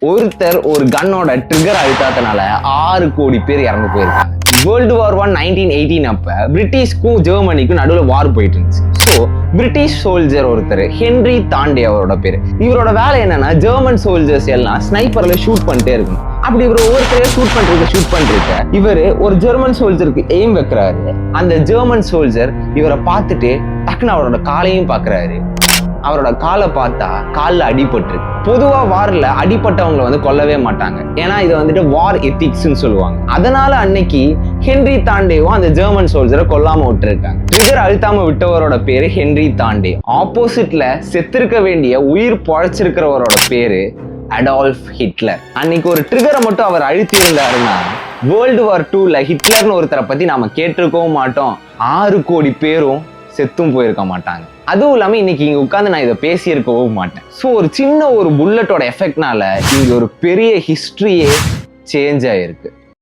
ஒருத்தர் ஒரு கன்னோட ட்ரிகர் அழுத்தாதனால 6 கோடி பேர் இறந்து போயிருக்காங்க. வேர்ல்டு வார் 1918 அப்ப பிரிட்டிஷ்க்கும் ஜெர்மனிக்கும் நடுவில் வார் போயிட்டு இருந்துச்சு. ஸோ பிரிட்டிஷ் சோல்ஜர் ஒருத்தர் ஹென்ரி தாண்டே அவரோட பேரு. இவரோட வேலை என்னன்னா ஜெர்மன் சோல்ஜர்ஸ் எல்லாம் ஸ்னைப்பர்ல ஷூட் பண்ணிட்டே இருக்கணும். அப்படி இவர் ஒவ்வொருத்தரையும் ஷூட் பண்ணிருக்க இவர் ஒரு ஜெர்மன் சோல்ஜருக்கு எய்ம் வைக்கிறாரு. அந்த ஜெர்மன் சோல்ஜர் இவரை பார்த்துட்டு டக்குன்னு அவரோட காலையும் பாக்குறாரு. அவரோட காலை பார்த்தா காலில் அடிபட்டு. பொதுவா வார்ல அடிப்பட்டவங்களை கொல்லவே மாட்டாங்க, ஏன்னா இது வார் எத்திக்ஸ்ன்னு சொல்லுவாங்க. அதனால அன்னைக்கு ஹென்ரி தாண்டேவும் அந்த ஜெர்மன் சோல்ஜரை கொல்லாம விட்டுருக்காங்க. ட்ரிகர் அழுத்தாம விட்டவரோட பேரு ஹென்ரி தாண்டே. ஆப்போசிட்ல செத்திருக்க வேண்டிய உயிர் பொழைச்சிருக்கிறவரோட பேரு அடால்ஃப் ஹிட்லர். அன்னைக்கு ஒரு ட்ரிகரை மட்டும் அவர் அழுத்தி இருந்தாருன்னா வேர்ல்டு வார் 2ல ஹிட்லர்னு ஒருத்தரை பத்தி நாம கேட்டிருக்கவும் மாட்டோம், 6 கோடி பேரும் செத்தும் போயிருக்க மாட்டாங்க. அதுவும் இல்லாம இன்னைக்கு இங்க உட்காந்து நான் இதை பேசியிருக்கவும் மாட்டேன். ஸோ ஒரு சின்ன புல்லட்டோட எஃபெக்ட்னால இங்க ஒரு பெரிய ஹிஸ்டரியே சேஞ்ச் ஆயிருக்கு.